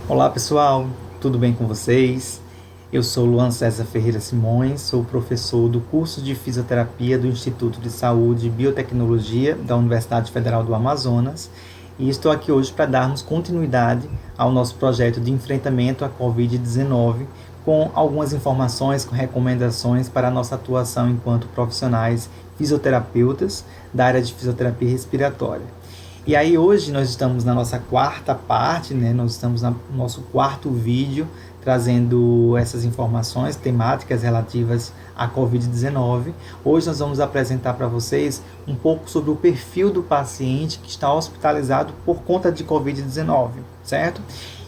Olá pessoal, tudo bem com vocês? Eu sou Luan César Ferreira Simões, sou professor do curso de Fisioterapia do Instituto de Saúde e Biotecnologia da Universidade Federal do Amazonas e estou aqui hoje para darmos continuidade ao nosso projeto de enfrentamento à Covid-19 com algumas informações, com recomendações para a nossa atuação enquanto profissionais fisioterapeutas da área de fisioterapia respiratória. E aí hoje nós estamos na nossa quarta parte, né? Nós estamos no nosso quarto vídeo trazendo essas informações temáticas relativas à Covid-19. Hoje nós vamos apresentar para vocês um pouco sobre o perfil do paciente que está hospitalizado por conta de Covid-19, certo?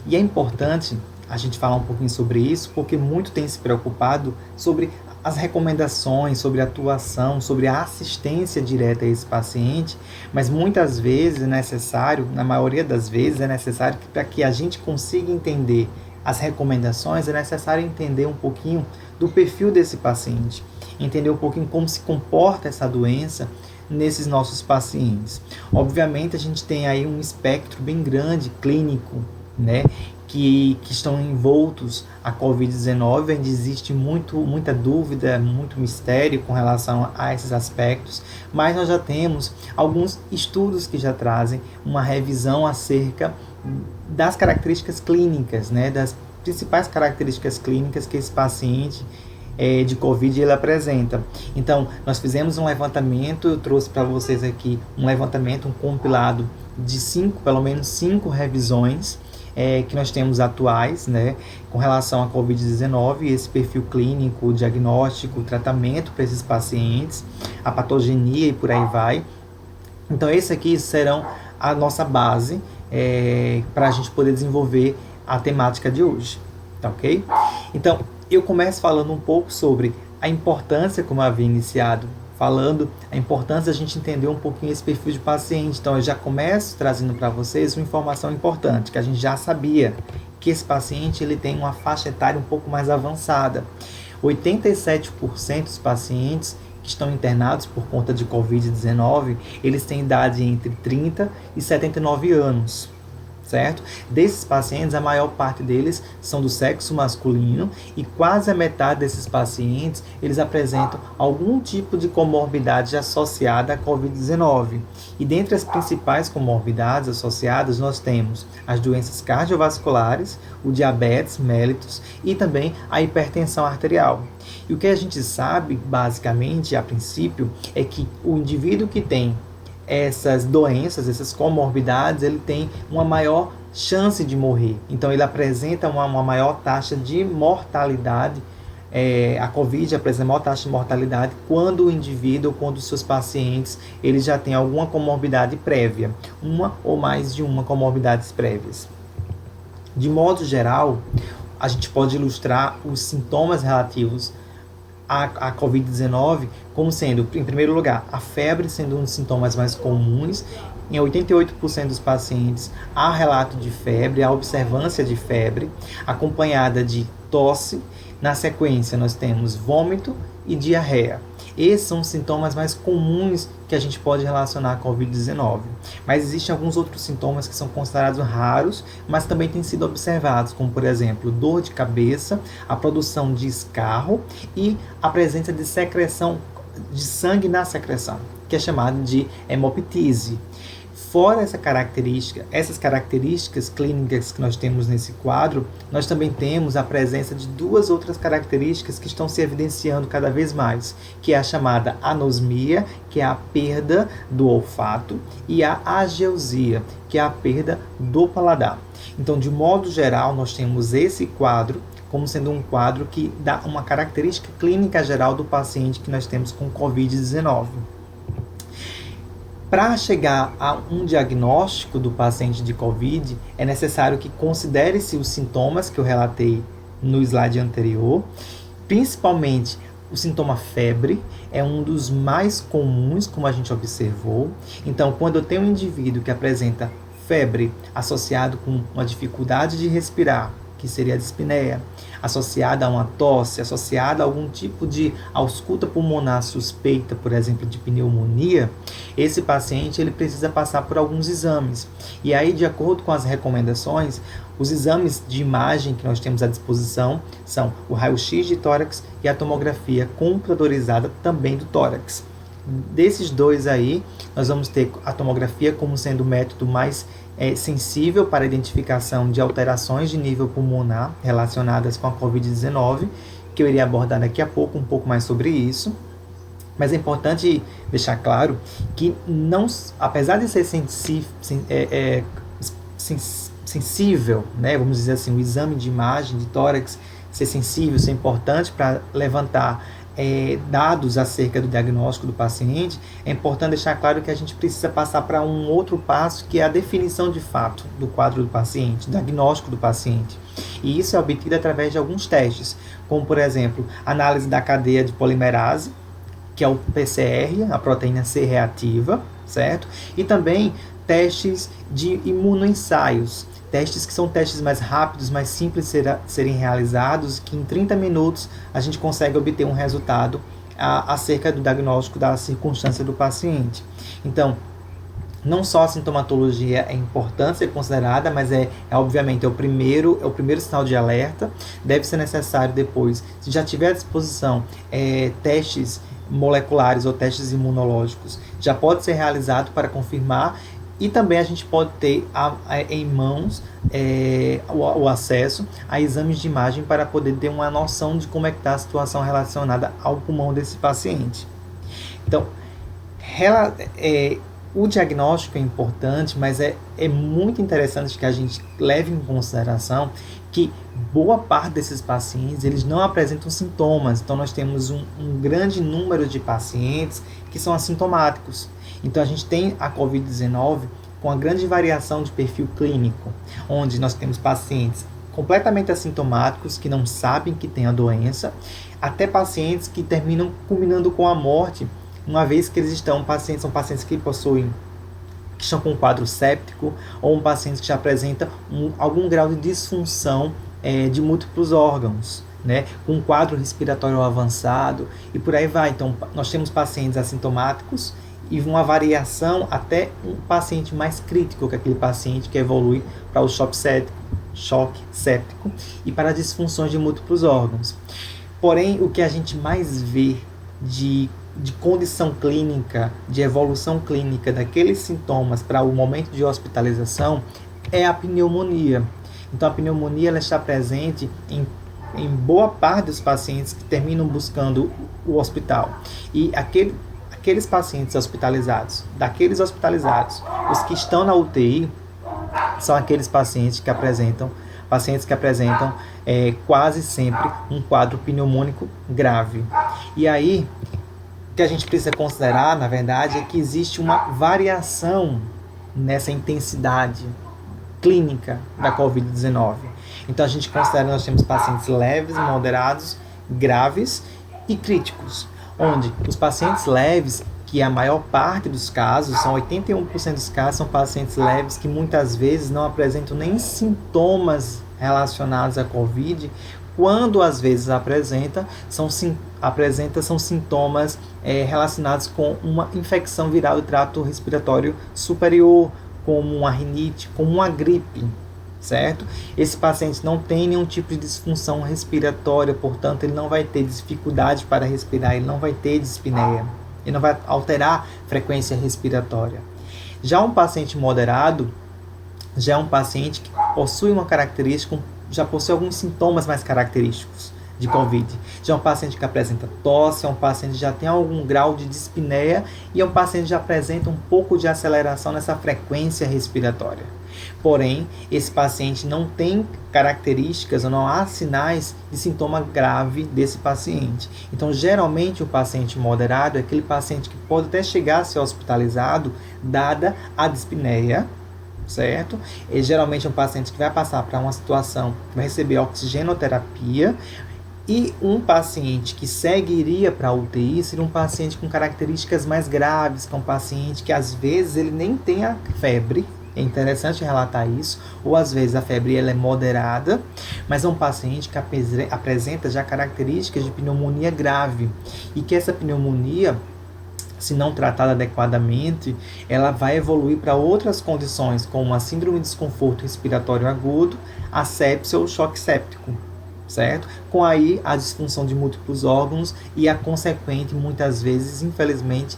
E é importante a gente falar um pouquinho sobre isso, porque muito tem se preocupado sobre as recomendações, sobre a atuação, sobre a assistência direta a esse paciente, mas muitas vezes é necessário, na maioria das vezes é necessário que para que a gente consiga entender as recomendações, é necessário entender um pouquinho do perfil desse paciente, entender um pouquinho como se comporta essa doença nesses nossos pacientes. Obviamente a gente tem aí um espectro bem grande clínico, né, que estão envoltos à Covid-19, onde existe muita dúvida, muito mistério com relação a esses aspectos, mas nós já temos alguns estudos que já trazem uma revisão acerca das características clínicas, né, das principais características clínicas que esse paciente de Covid ele apresenta. Então, nós fizemos um levantamento, eu trouxe para vocês aqui um levantamento, um compilado de pelo menos cinco revisões que nós temos atuais, né, com relação à Covid-19, esse perfil clínico, o diagnóstico, o tratamento para esses pacientes, a patogenia e por aí vai. Então, esses aqui serão a nossa base para a gente poder desenvolver a temática de hoje, tá ok? Então, eu começo falando um pouco sobre a importância, como eu havia iniciado, falando a importância da gente entender um pouquinho esse perfil de paciente. Então, eu já começo trazendo para vocês uma informação importante, que a gente já sabia, que esse paciente ele tem uma faixa etária um pouco mais avançada. 87% dos pacientes que estão internados por conta de Covid-19, eles têm idade entre 30 e 79 anos. Certo? Desses pacientes, a maior parte deles são do sexo masculino e quase a metade desses pacientes, eles apresentam algum tipo de comorbidade associada à Covid-19. E dentre as principais comorbidades associadas, nós temos as doenças cardiovasculares, o diabetes mellitus e também a hipertensão arterial. E o que a gente sabe, basicamente, a princípio, é que o indivíduo que tem essas doenças, essas comorbidades, ele tem uma maior chance de morrer. Então, ele apresenta uma maior taxa de mortalidade. A COVID apresenta maior taxa de mortalidade quando o indivíduo, quando os seus pacientes, eles já têm alguma comorbidade prévia, uma ou mais de uma comorbidades prévias. De modo geral, a gente pode ilustrar os sintomas relativos a Covid-19 como sendo, em primeiro lugar, a febre sendo um dos sintomas mais comuns. Em 88% dos pacientes há relato de febre, há observância de febre, acompanhada de tosse. Na sequência, nós temos vômito e diarreia. Esses são os sintomas mais comuns que a gente pode relacionar com a Covid-19. Mas existem alguns outros sintomas que são considerados raros, mas também têm sido observados, como, por exemplo, dor de cabeça, a produção de escarro e a presença de secreção de sangue na secreção, que é chamado de hemoptise. Fora essas características clínicas que nós temos nesse quadro, nós também temos a presença de duas outras características que estão se evidenciando cada vez mais, que é a chamada anosmia, que é a perda do olfato, e a ageusia, que é a perda do paladar. Então, de modo geral, nós temos esse quadro como sendo um quadro que dá uma característica clínica geral do paciente que nós temos com Covid-19. Para chegar a um diagnóstico do paciente de Covid, é necessário que considere-se os sintomas que eu relatei no slide anterior, principalmente o sintoma febre, é um dos mais comuns, como a gente observou. Então, quando eu tenho um indivíduo que apresenta febre associado com uma dificuldade de respirar, que seria a dispneia, associada a uma tosse, associada a algum tipo de ausculta pulmonar suspeita, por exemplo, de pneumonia, esse paciente ele precisa passar por alguns exames. E aí, de acordo com as recomendações, os exames de imagem que nós temos à disposição são o raio-x de tórax e a tomografia computadorizada também do tórax. Desses dois aí, nós vamos ter a tomografia como sendo o método mais sensível para a identificação de alterações de nível pulmonar relacionadas com a Covid-19, que eu iria abordar daqui a pouco um pouco mais sobre isso. Mas é importante deixar claro que, não, apesar de ser sensível, né, vamos dizer assim, o exame de imagem de tórax ser sensível, ser importante para levantar dados acerca do diagnóstico do paciente, é importante deixar claro que a gente precisa passar para um outro passo, que é a definição de fato do quadro do paciente, diagnóstico do paciente. E isso é obtido através de alguns testes, como, por exemplo, análise da cadeia de polimerase, que é o PCR, a proteína C reativa, certo? E também testes de imunoensaios, testes que são testes mais rápidos, mais simples de serem realizados, que em 30 minutos a gente consegue obter um resultado acerca do diagnóstico da circunstância do paciente. Então, não só a sintomatologia é importante ser considerada, mas obviamente o primeiro sinal de alerta. Deve ser necessário depois, se já tiver à disposição testes moleculares ou testes imunológicos, já pode ser realizado para confirmar. E também a gente pode ter em mãos o acesso a exames de imagem para poder ter uma noção de como é que está a situação relacionada ao pulmão desse paciente. Então, o diagnóstico é importante, mas é muito interessante que a gente leve em consideração que boa parte desses pacientes eles não apresentam sintomas. Então, nós temos um grande número de pacientes que são assintomáticos. Então, a gente tem a Covid-19 com a grande variação de perfil clínico, onde nós temos pacientes completamente assintomáticos, que não sabem que têm a doença, até pacientes que terminam culminando com a morte, uma vez que eles são pacientes que estão com um quadro séptico, ou um paciente que já apresenta algum grau de disfunção de múltiplos órgãos, né, com um quadro respiratório avançado, e por aí vai. Então, nós temos pacientes assintomáticos e uma variação até um paciente mais crítico, que é aquele paciente que evolui para o choque séptico e para disfunções de múltiplos órgãos. Porém, o que a gente mais vê de condição clínica, de evolução clínica daqueles sintomas para o momento de hospitalização é a pneumonia. Então, a pneumonia ela está presente em boa parte dos pacientes que terminam buscando o hospital. E aqueles pacientes hospitalizados, os que estão na UTI, são aqueles pacientes que apresentam quase sempre um quadro pneumônico grave. E aí, o que a gente precisa considerar, na verdade, é que existe uma variação nessa intensidade clínica da Covid-19. Então, a gente considera que nós temos pacientes leves, moderados, graves e críticos, onde os pacientes leves, que a maior parte dos casos, são 81% dos casos, são pacientes leves que muitas vezes não apresentam nem sintomas relacionados à Covid. Quando às vezes apresenta, são sintomas relacionados com uma infecção viral do trato respiratório superior, como uma rinite, como uma gripe, certo? Esse paciente não tem nenhum tipo de disfunção respiratória, portanto, ele não vai ter dificuldade para respirar, ele não vai ter dispneia, ele não vai alterar a frequência respiratória. Já um paciente moderado, já é um paciente que possui uma característica, já possui alguns sintomas mais característicos de Covid. Já é um paciente que apresenta tosse, é um paciente que já tem algum grau de dispneia e é um paciente que já apresenta um pouco de aceleração nessa frequência respiratória. Porém, esse paciente não tem características ou não há sinais de sintoma grave desse paciente. Então, geralmente, o paciente moderado é aquele paciente que pode até chegar a ser hospitalizado, dada a dispneia, certo? E geralmente é um paciente que vai passar para uma situação que vai receber oxigenoterapia. E um paciente que seguiria para a UTI seria um paciente com características mais graves, que é um paciente que às vezes ele nem tem a febre, É interessante relatar isso. Ou às vezes a febre ela é moderada, mas é um paciente que apresenta já características de pneumonia grave. E que essa pneumonia, se não tratada adequadamente, ela vai evoluir para outras condições, como a síndrome de desconforto respiratório agudo, a sepsia ou choque séptico, certo? Com aí a disfunção de múltiplos órgãos e a consequente, muitas vezes, infelizmente,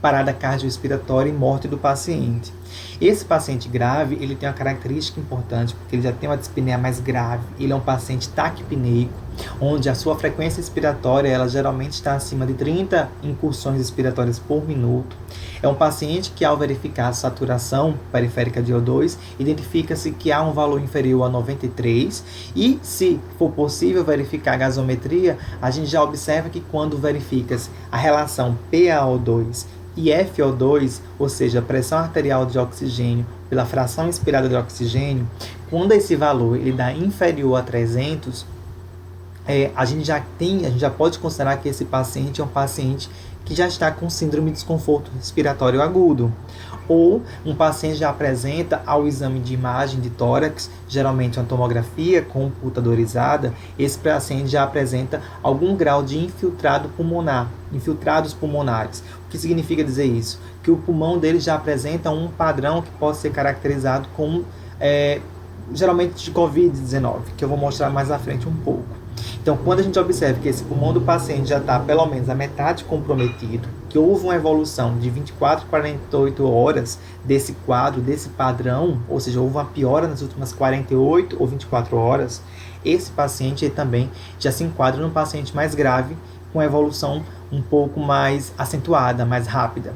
parada cardiorrespiratória e morte do paciente. Esse paciente grave, ele tem uma característica importante, porque ele já tem uma dispneia mais grave, ele é um paciente taquipneico, onde a sua frequência respiratória, ela geralmente está acima de 30 incursões respiratórias por minuto. É um paciente que, ao verificar a saturação periférica de O2, identifica-se que há um valor inferior a 93, e se for possível verificar a gasometria, a gente já observa que quando verifica-se a relação PaO2 e FO2, ou seja, a pressão arterial de oxigênio pela fração inspirada de oxigênio, quando esse valor ele dá inferior a 300, a gente já pode considerar que esse paciente é um paciente que já está com síndrome de desconforto respiratório agudo. Ou um paciente já apresenta ao exame de imagem de tórax, geralmente uma tomografia computadorizada, esse paciente já apresenta algum grau de infiltrados pulmonares. O que significa dizer isso? Que o pulmão dele já apresenta um padrão que pode ser caracterizado como, geralmente, de Covid-19, que eu vou mostrar mais à frente um pouco. Então, quando a gente observa que esse pulmão do paciente já está pelo menos a metade comprometido, que houve uma evolução de 24 a 48 horas desse quadro, desse padrão, ou seja, houve uma piora nas últimas 48 ou 24 horas, esse paciente ele também já se enquadra num paciente mais grave, com evolução um pouco mais acentuada, mais rápida.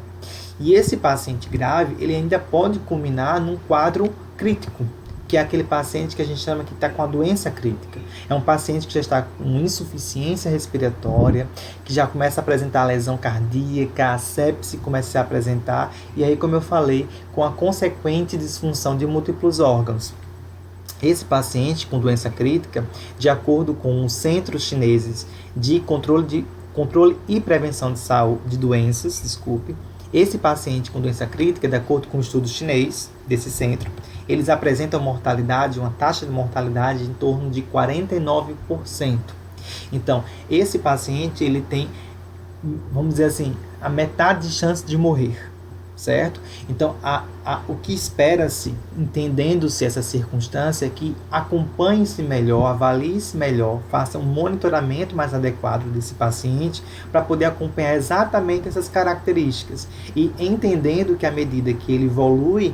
E esse paciente grave, ele ainda pode culminar num quadro crítico, que é aquele paciente que a gente chama que está com a doença crítica. É um paciente que já está com insuficiência respiratória, que já começa a apresentar lesão cardíaca, a sepse começa a se apresentar, e aí, como eu falei, com a consequente disfunção de múltiplos órgãos. Esse paciente com doença crítica, de acordo com os centros chineses de controle e prevenção de saúde de doenças, esse paciente com doença crítica, de acordo com o estudo chinês desse centro, eles apresentam mortalidade, uma taxa de mortalidade em torno de 49%. Então, esse paciente, ele tem, vamos dizer assim, a metade de chance de morrer, certo? Então, o que espera-se, entendendo-se essa circunstância, é que acompanhe-se melhor, avalie-se melhor, faça um monitoramento mais adequado desse paciente para poder acompanhar exatamente essas características. E entendendo que à medida que ele evolui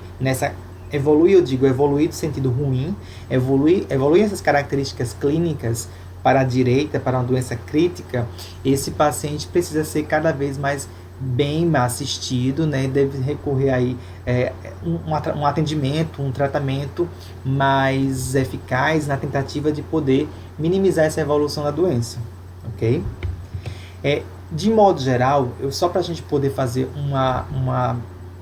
evoluir do sentido ruim, evoluir essas características clínicas para a direita, para uma doença crítica, esse paciente precisa ser cada vez mais bem assistido, né? Deve recorrer aí um atendimento, um tratamento mais eficaz na tentativa de poder minimizar essa evolução da doença, ok? De modo geral, só para a gente poder fazer uma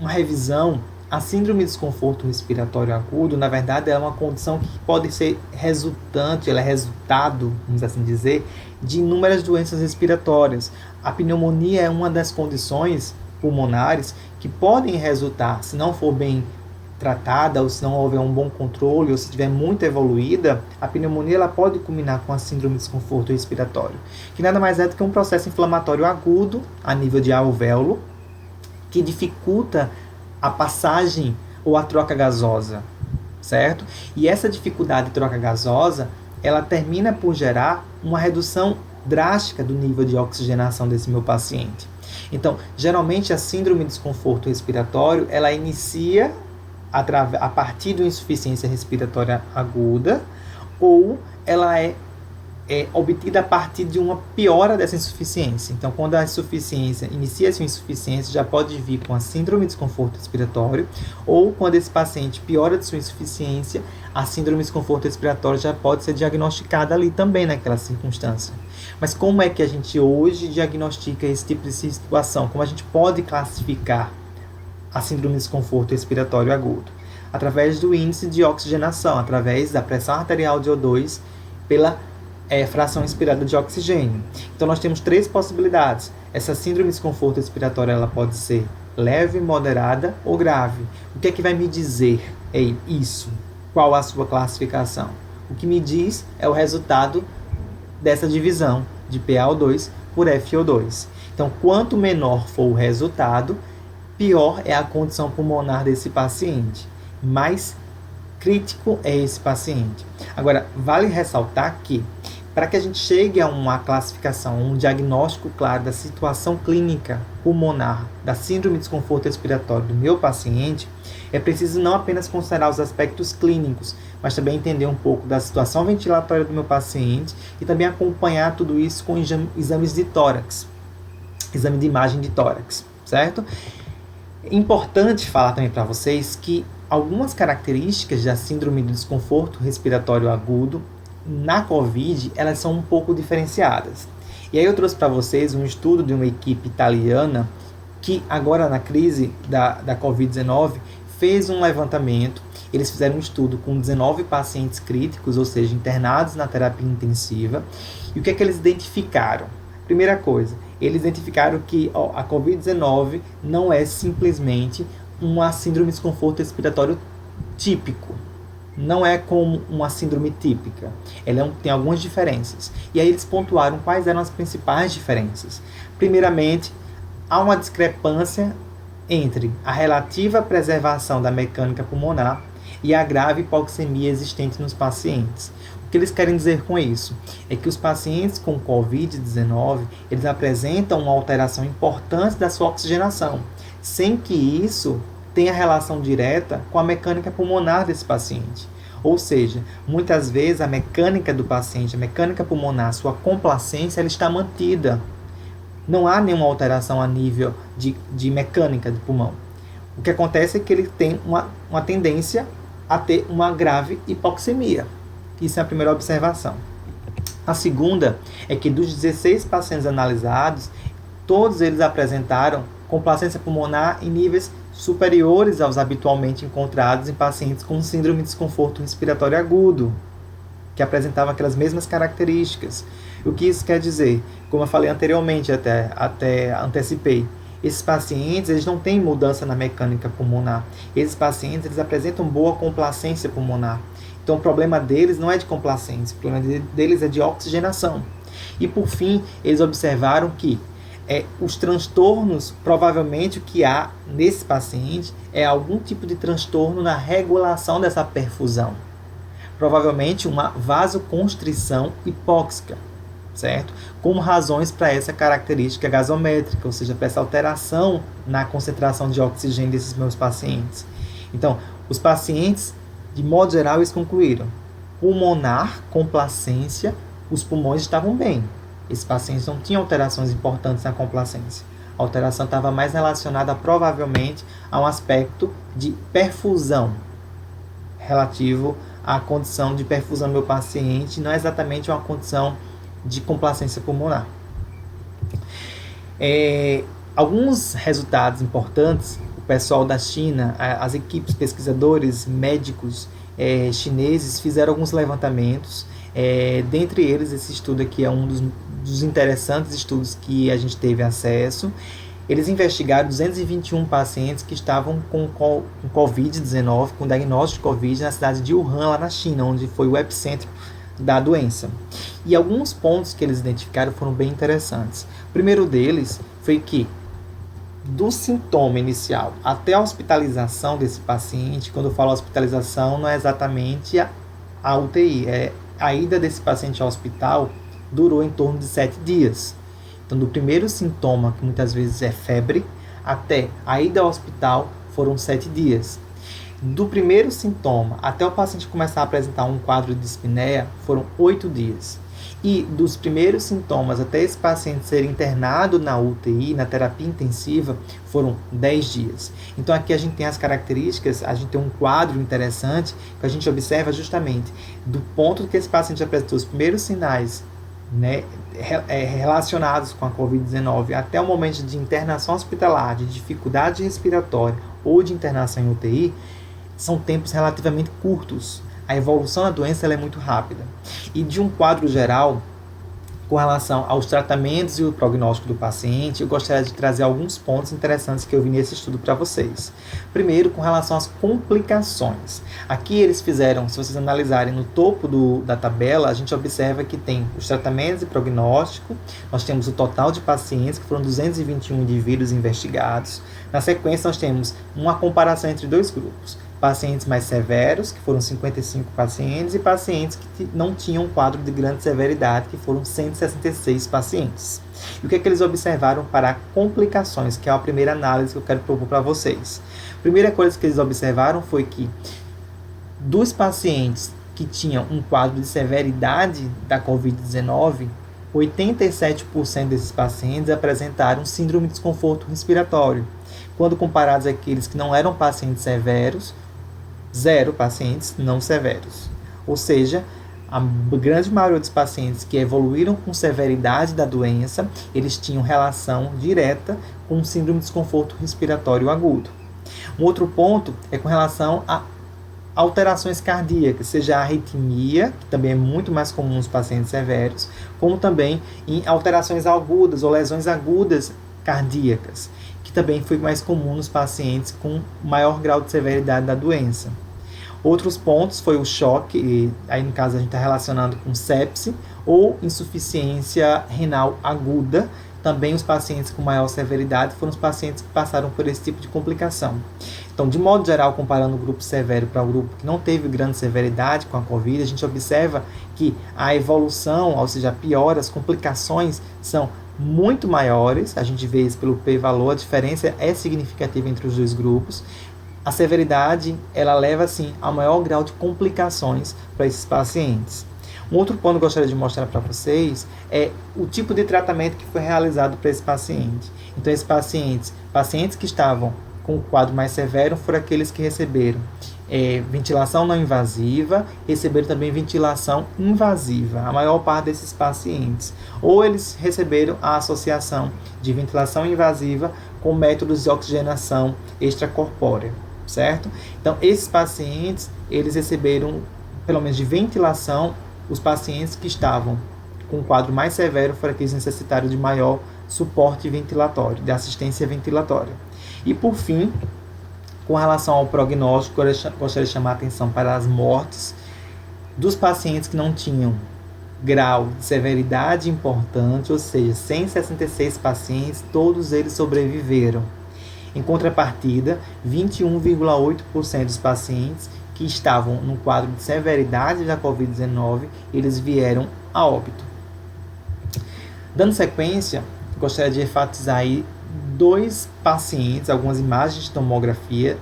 revisão, a síndrome de desconforto respiratório agudo, na verdade, é uma condição que pode ser ela é resultado, vamos assim dizer, de inúmeras doenças respiratórias. A pneumonia é uma das condições pulmonares que podem resultar, se não for bem tratada, ou se não houver um bom controle, ou se estiver muito evoluída, a pneumonia ela pode culminar com a síndrome de desconforto respiratório, que nada mais é do que um processo inflamatório agudo a nível de alvéolo, que dificulta a passagem ou a troca gasosa, certo? E essa dificuldade de troca gasosa, ela termina por gerar uma redução drástica do nível de oxigenação desse meu paciente. Então, geralmente a síndrome de desconforto respiratório, ela inicia a partir de uma insuficiência respiratória aguda, ou ela é obtida a partir de uma piora dessa insuficiência. Então, quando a insuficiência inicia-se uma insuficiência, já pode vir com a síndrome de desconforto respiratório, ou quando esse paciente piora de sua insuficiência, a síndrome de desconforto respiratório já pode ser diagnosticada ali também naquela circunstância. Mas como é que a gente hoje diagnostica esse tipo de situação? Como a gente pode classificar a síndrome de desconforto respiratório agudo? Através do índice de oxigenação, através da pressão arterial de O2 pela fração inspirada de oxigênio. Então, nós temos três possibilidades. Essa síndrome de desconforto respiratório ela pode ser leve, moderada ou grave. O que é que vai me dizer isso? Qual a sua classificação? O que me diz é o resultado dessa divisão de PaO2 por FO2. Então, quanto menor for o resultado, pior é a condição pulmonar desse paciente. Mais crítico é esse paciente. Agora, vale ressaltar que, para que a gente chegue a uma classificação, um diagnóstico claro da situação clínica pulmonar da síndrome de desconforto respiratório do meu paciente, é preciso não apenas considerar os aspectos clínicos, mas também entender um pouco da situação ventilatória do meu paciente e também acompanhar tudo isso com exames de tórax, exame de imagem de tórax, certo? Importante falar também para vocês que algumas características da síndrome do desconforto respiratório agudo na COVID, elas são um pouco diferenciadas. E aí eu trouxe para vocês um estudo de uma equipe italiana que agora na crise da COVID-19 fez um levantamento. Eles fizeram um estudo com 19 pacientes críticos, ou seja, internados na terapia intensiva. E o que é que eles identificaram? Primeira coisa, eles identificaram que a COVID-19 não é simplesmente uma síndrome de desconforto respiratório típico. Não é como uma síndrome típica. Ela tem algumas diferenças. E aí eles pontuaram quais eram as principais diferenças. Primeiramente, há uma discrepância entre a relativa preservação da mecânica pulmonar e a grave hipoxemia existente nos pacientes. O que eles querem dizer com isso? É que os pacientes com COVID-19, eles apresentam uma alteração importante da sua oxigenação, sem que isso tenha relação direta com a mecânica pulmonar desse paciente. Ou seja, muitas vezes a mecânica do paciente, a mecânica pulmonar, sua complacência, ela está mantida. Não há nenhuma alteração a nível de mecânica do pulmão. O que acontece é que ele tem uma tendência a ter uma grave hipoxemia. Isso é a primeira observação. A segunda é que dos 16 pacientes analisados, todos eles apresentaram complacência pulmonar em níveis superiores aos habitualmente encontrados em pacientes com síndrome de desconforto respiratório agudo, que apresentavam aquelas mesmas características. O que isso quer dizer? Como eu falei anteriormente, até antecipei, esses pacientes eles não têm mudança na mecânica pulmonar. Esses pacientes eles apresentam boa complacência pulmonar. Então o problema deles não é de complacência, o problema deles é de oxigenação. E por fim, eles observaram que os transtornos, provavelmente o que há nesse paciente é algum tipo de transtorno na regulação dessa perfusão. Provavelmente uma vasoconstrição hipóxica, certo? Como razões para essa característica gasométrica, ou seja, para essa alteração na concentração de oxigênio desses meus pacientes. Então, os pacientes, de modo geral, eles concluíram: pulmonar, complacência, os pulmões estavam bem. Esses pacientes não tinham alterações importantes na complacência. A alteração estava mais relacionada, provavelmente, a um aspecto de perfusão, relativo à condição de perfusão do meu paciente, não é exatamente uma condição de complacência pulmonar. Alguns resultados importantes, o pessoal da China, as equipes pesquisadores, médicos chineses fizeram alguns levantamentos. Dentre eles, esse estudo aqui é um dos interessantes estudos que a gente teve acesso. Eles investigaram 221 pacientes que estavam com Covid-19, com diagnóstico de Covid na cidade de Wuhan, lá na China, onde foi o epicentro da doença. E alguns pontos que eles identificaram foram bem interessantes. O primeiro deles foi que, do sintoma inicial até a hospitalização desse paciente, quando eu falo hospitalização, não é exatamente a UTI, a ida desse paciente ao hospital durou em torno de 7 dias. Então, do primeiro sintoma, que muitas vezes é febre, até a ida ao hospital foram 7 dias. Do primeiro sintoma até o paciente começar a apresentar um quadro de dispneia, foram 8 dias. E dos primeiros sintomas até esse paciente ser internado na UTI, na terapia intensiva, foram 10 dias. Então aqui a gente tem as características, a gente tem um quadro interessante que a gente observa justamente do ponto que esse paciente apresentou os primeiros sinais, né, relacionados com a Covid-19 até o momento de internação hospitalar, de dificuldade respiratória ou de internação em UTI, são tempos relativamente curtos. A evolução da doença ela é muito rápida. E de um quadro geral, com relação aos tratamentos e o prognóstico do paciente, eu gostaria de trazer alguns pontos interessantes que eu vi nesse estudo para vocês. Primeiro, com relação às complicações. Aqui eles fizeram, se vocês analisarem no topo da tabela, a gente observa que tem os tratamentos e prognóstico, nós temos o total de pacientes, que foram 221 indivíduos investigados. Na sequência, nós temos uma comparação entre dois grupos. Pacientes mais severos, que foram 55 pacientes, e pacientes que não tinham um quadro de grande severidade, que foram 166 pacientes. E o que é que eles observaram para complicações, que é a primeira análise que eu quero propor para vocês. A primeira coisa que eles observaram foi que dos pacientes que tinham um quadro de severidade da Covid-19, 87% desses pacientes apresentaram síndrome de desconforto respiratório. Quando comparados àqueles que não eram pacientes severos, 0 pacientes não severos. Ou seja, a grande maioria dos pacientes que evoluíram com severidade da doença, eles tinham relação direta com síndrome de desconforto respiratório agudo. Um outro ponto é com relação a alterações cardíacas, seja a arritmia, que também é muito mais comum nos pacientes severos, como também em alterações agudas ou lesões agudas cardíacas, que também foi mais comum nos pacientes com maior grau de severidade da doença. Outros pontos foi o choque, e aí no caso a gente está relacionando com sepse ou insuficiência renal aguda. Também os pacientes com maior severidade foram os pacientes que passaram por esse tipo de complicação. Então, de modo geral, comparando o grupo severo para o grupo que não teve grande severidade com a Covid, a gente observa que a evolução, ou seja, a piora, as complicações são muito maiores. A gente vê isso pelo p-valor, a diferença é significativa entre os dois grupos. A severidade, ela leva, assim, ao maior grau de complicações para esses pacientes. Um outro ponto que eu gostaria de mostrar para vocês é o tipo de tratamento que foi realizado para esse paciente. Então, esses pacientes que estavam com o quadro mais severo foram aqueles que receberam ventilação não invasiva, receberam também ventilação invasiva, a maior parte desses pacientes. Ou eles receberam a associação de ventilação invasiva com métodos de oxigenação extracorpórea, certo? Então, esses pacientes, eles receberam, pelo menos de ventilação. Os pacientes que estavam com um quadro mais severo foram aqueles que necessitaram de maior suporte ventilatório, de assistência ventilatória. E por fim, com relação ao prognóstico, eu gostaria de chamar a atenção para as mortes dos pacientes que não tinham grau de severidade importante, ou seja, 166 pacientes, todos eles sobreviveram. Em contrapartida, 21,8% dos pacientes que estavam no quadro de severidade da Covid-19, eles vieram a óbito. Dando sequência, gostaria de enfatizar aí 2 pacientes, algumas imagens de tomografia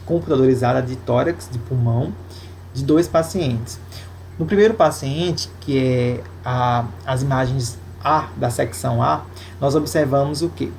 computadorizada de tórax, de pulmão, de 2 pacientes. No primeiro paciente, que é as imagens A, da secção A, nós observamos o quê?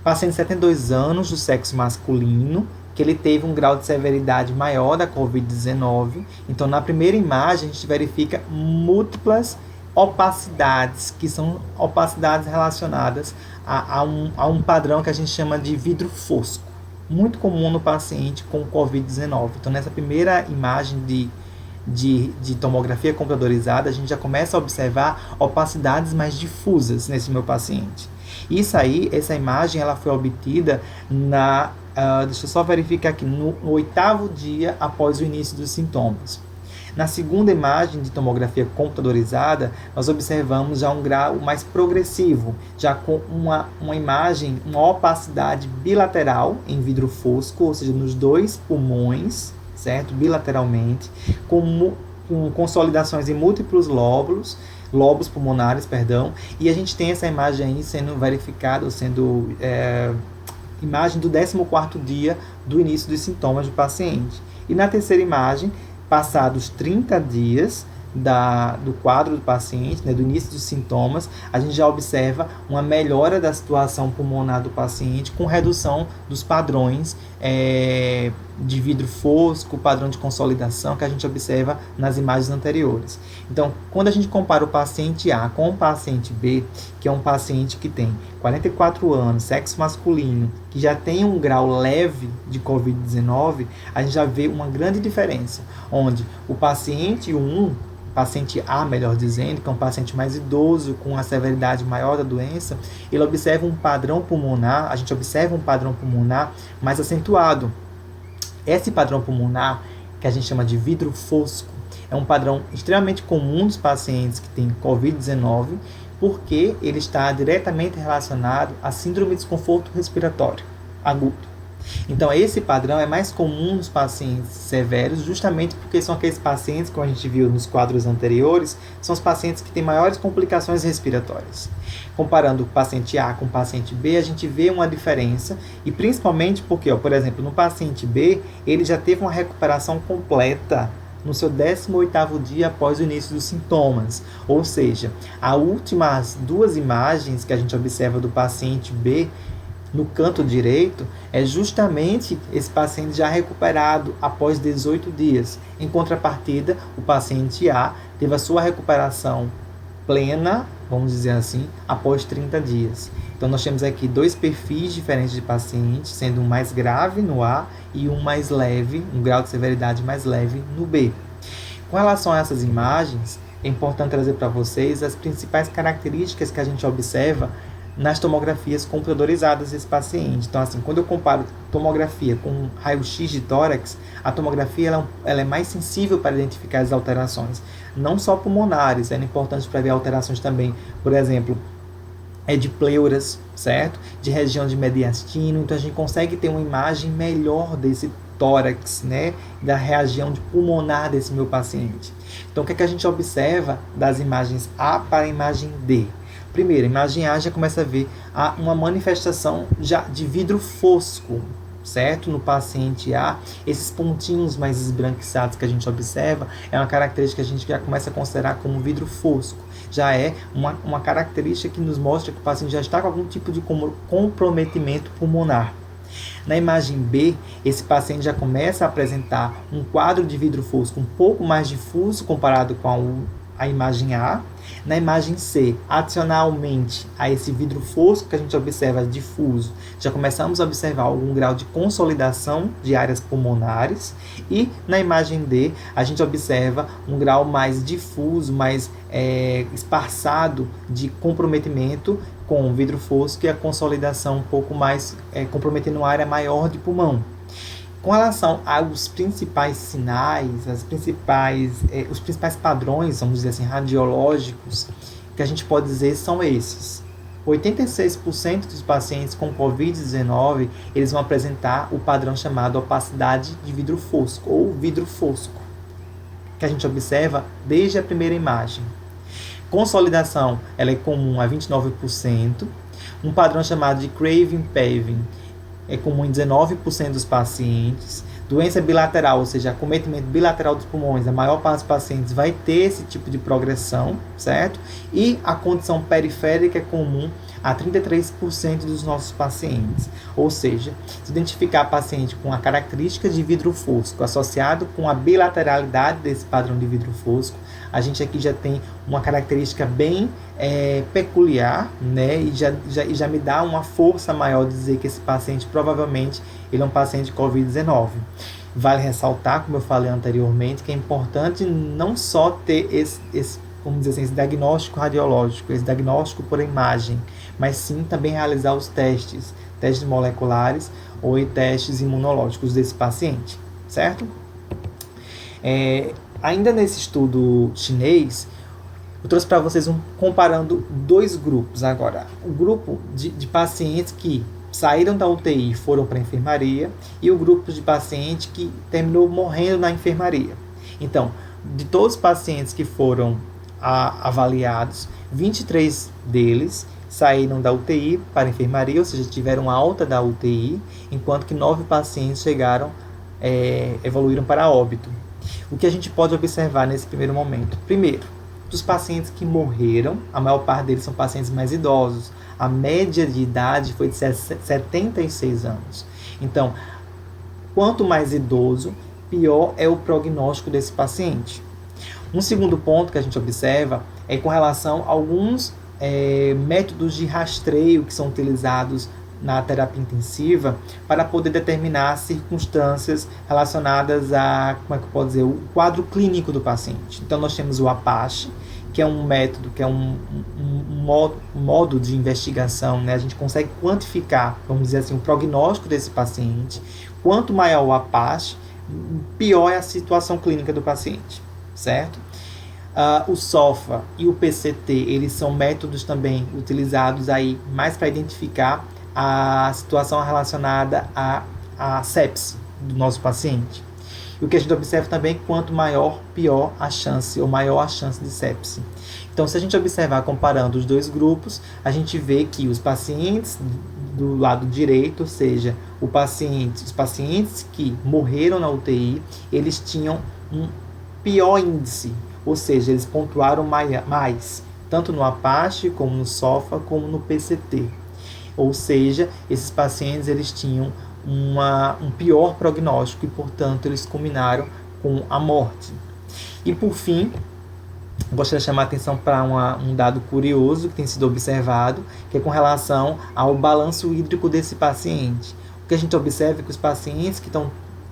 Paciente de 72 anos, do sexo masculino, que ele teve um grau de severidade maior da Covid-19. Então, na primeira imagem, a gente verifica múltiplas opacidades, que são opacidades relacionadas a um padrão que a gente chama de vidro fosco, muito comum no paciente com Covid-19. Então, nessa primeira imagem de tomografia computadorizada, a gente já começa a observar opacidades mais difusas nesse meu paciente. Isso aí, essa imagem, ela foi obtida deixa eu só verificar aqui, no 8º dia após o início dos sintomas. Na segunda imagem de tomografia computadorizada, nós observamos já um grau mais progressivo, já com uma imagem, uma opacidade bilateral em vidro fosco, ou seja, nos 2 pulmões, certo? Bilateralmente, com consolidações em múltiplos lobos pulmonares, e a gente tem essa imagem aí sendo verificada, imagem do 14º dia do início dos sintomas do paciente. E na terceira imagem, passados 30 dias do quadro do paciente, do início dos sintomas, a gente já observa uma melhora da situação pulmonar do paciente, com redução dos padrões de vidro fosco, padrão de consolidação que a gente observa nas imagens anteriores. Então, quando a gente compara o paciente A com o paciente B, que é um paciente que tem 44 anos, sexo masculino, que já tem um grau leve de Covid-19, a gente já vê uma grande diferença, onde o paciente 1, paciente A, melhor dizendo, que é um paciente mais idoso, com a severidade maior da doença, ele observa um padrão pulmonar, a gente observa um padrão pulmonar mais acentuado. Esse padrão pulmonar, que a gente chama de vidro fosco, é um padrão extremamente comum dos pacientes que têm COVID-19, porque ele está diretamente relacionado à síndrome de desconforto respiratório agudo. Então, esse padrão é mais comum nos pacientes severos, justamente porque são aqueles pacientes, como a gente viu nos quadros anteriores, são os pacientes que têm maiores complicações respiratórias. Comparando o paciente A com o paciente B, a gente vê uma diferença, e principalmente porque, por exemplo, no paciente B, ele já teve uma recuperação completa no seu 18º dia após o início dos sintomas. Ou seja, as últimas duas imagens que a gente observa do paciente B, no canto direito, é justamente esse paciente já recuperado após 18 dias. Em contrapartida, o paciente A teve a sua recuperação plena, vamos dizer assim, após 30 dias. Então, nós temos aqui dois perfis diferentes de pacientes, sendo um mais grave no A e um mais leve, um grau de severidade mais leve no B. Com relação a essas imagens, é importante trazer para vocês as principais características que a gente observa nas tomografias computadorizadas desse paciente. Então, assim, quando eu comparo tomografia com raio-x de tórax, a tomografia ela é mais sensível para identificar as alterações, não só pulmonares, é importante para ver alterações também, por exemplo, de pleuras, certo? De região de mediastino, então a gente consegue ter uma imagem melhor desse tórax, né? Da região de pulmonar desse meu paciente. Então, o que é que a gente observa das imagens A para a imagem D? Primeiro, a imagem A já começa a ver uma manifestação já de vidro fosco, certo? No paciente A, esses pontinhos mais esbranquiçados que a gente observa é uma característica que a gente já começa a considerar como vidro fosco. Já é uma característica que nos mostra que o paciente já está com algum tipo de comprometimento pulmonar. Na imagem B, esse paciente já começa a apresentar um quadro de vidro fosco um pouco mais difuso comparado com a imagem A. Na imagem C, adicionalmente a esse vidro fosco que a gente observa difuso, já começamos a observar algum grau de consolidação de áreas pulmonares. E na imagem D, a gente observa um grau mais difuso, mais esparçado de comprometimento com o vidro fosco e a consolidação um pouco mais comprometendo uma área maior de pulmão. Com relação aos principais sinais, os principais padrões, vamos dizer assim, radiológicos, que a gente pode dizer são esses. 86% dos pacientes com COVID-19, eles vão apresentar o padrão chamado opacidade de vidro fosco, ou vidro fosco, que a gente observa desde a primeira imagem. Consolidação, ela é comum a 29%. Um padrão chamado de craving-paving, é comum em 19% dos pacientes. Doença bilateral, ou seja, acometimento bilateral dos pulmões, a maior parte dos pacientes vai ter esse tipo de progressão, certo? E a condição periférica é comum a 33% dos nossos pacientes. Ou seja, se identificar paciente com a característica de vidro fosco associado com a bilateralidade desse padrão de vidro fosco, a gente aqui já tem uma característica bem peculiar, né? E já me dá uma força maior de dizer que esse paciente provavelmente ele é um paciente de COVID-19. Vale ressaltar, como eu falei anteriormente, que é importante não só ter vamos dizer assim, esse diagnóstico radiológico, esse diagnóstico por imagem, mas sim também realizar os testes moleculares ou testes imunológicos desse paciente, certo? Ainda nesse estudo chinês, eu trouxe para vocês comparando dois grupos agora. O grupo de pacientes que saíram da UTI e foram para a enfermaria e o grupo de pacientes que terminou morrendo na enfermaria. Então, de todos os pacientes que foram avaliados, 23 deles saíram da UTI para a enfermaria, ou seja, tiveram alta da UTI, enquanto que 9 pacientes evoluíram para óbito. O que a gente pode observar nesse primeiro momento? Primeiro, dos pacientes que morreram, a maior parte deles são pacientes mais idosos. A média de idade foi de 76 anos. Então, quanto mais idoso, pior é o prognóstico desse paciente. Um segundo ponto que a gente observa é com relação a alguns métodos de rastreio que são utilizados na terapia intensiva para poder determinar circunstâncias relacionadas a, como é que eu posso dizer, o quadro clínico do paciente. Então, nós temos o APACHE, que é um método, que é um modo de investigação, né? A gente consegue quantificar, vamos dizer assim, o prognóstico desse paciente. Quanto maior o APACHE, pior é a situação clínica do paciente, certo? O SOFA e o PCT, eles são métodos também utilizados aí mais para identificar a situação relacionada à sepse do nosso paciente. E o que a gente observa também, quanto maior, pior a chance, ou maior a chance de sepse. Então, se a gente observar comparando os dois grupos, a gente vê que os pacientes do lado direito, ou seja, os pacientes que morreram na UTI, eles tinham um pior índice, ou seja, eles pontuaram mais, tanto no APACHE, como no SOFA, como no PCT. Ou seja, esses pacientes eles tinham um pior prognóstico e, portanto, eles culminaram com a morte. E, por fim, gostaria de chamar a atenção para um dado curioso que tem sido observado, que é com relação ao balanço hídrico desse paciente. O que a gente observa é que os pacientes que estão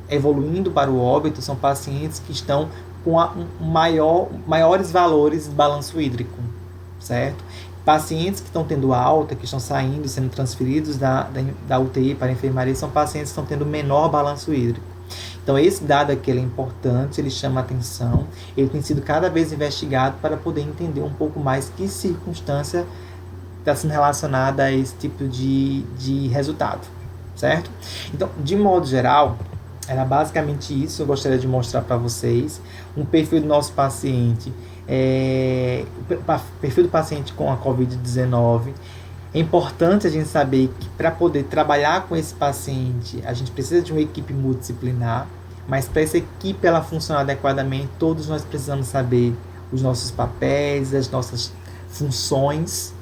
evoluindo para o óbito são pacientes que estão com maiores valores de balanço hídrico, certo? Pacientes que estão tendo alta, que estão saindo, sendo transferidos da UTI para a enfermaria, são pacientes que estão tendo menor balanço hídrico. Então, esse dado aqui ele é importante, ele chama a atenção, ele tem sido cada vez investigado para poder entender um pouco mais que circunstância está sendo relacionada a esse tipo de resultado, certo? Então, de modo geral, era basicamente isso que eu gostaria de mostrar para vocês. Um perfil do nosso paciente, o perfil do paciente com a Covid-19. É importante a gente saber que para poder trabalhar com esse paciente, a gente precisa de uma equipe multidisciplinar, mas para essa equipe ela funcionar adequadamente, todos nós precisamos saber os nossos papéis, as nossas funções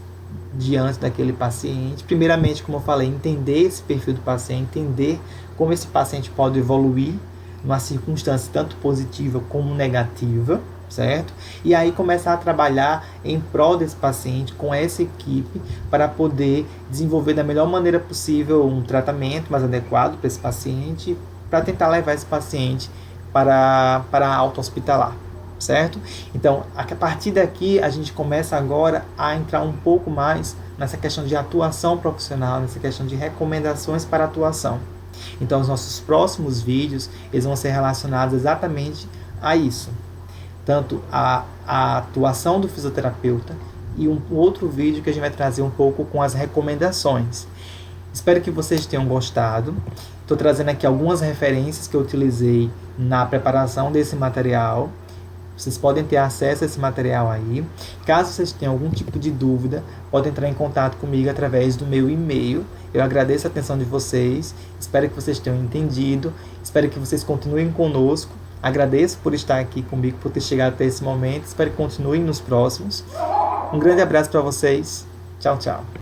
diante daquele paciente. Primeiramente, como eu falei, entender esse perfil do paciente, entender como esse paciente pode evoluir numa circunstância tanto positiva como negativa, certo? E aí começar a trabalhar em prol desse paciente com essa equipe para poder desenvolver da melhor maneira possível um tratamento mais adequado para esse paciente, para tentar levar esse paciente para a alta hospitalar, certo? Então, a partir daqui a gente começa agora a entrar um pouco mais nessa questão de atuação profissional, nessa questão de recomendações para atuação. Então, os nossos próximos vídeos eles vão ser relacionados exatamente a isso. Tanto a atuação do fisioterapeuta e um outro vídeo que a gente vai trazer um pouco com as recomendações. Espero que vocês tenham gostado. Estou trazendo aqui algumas referências que eu utilizei na preparação desse material. Vocês podem ter acesso a esse material aí. Caso vocês tenham algum tipo de dúvida, podem entrar em contato comigo através do meu e-mail. Eu agradeço a atenção de vocês. Espero que vocês tenham entendido. Espero que vocês continuem conosco. Agradeço por estar aqui comigo, por ter chegado até esse momento. Espero que continuem nos próximos. Um grande abraço para vocês. Tchau, tchau.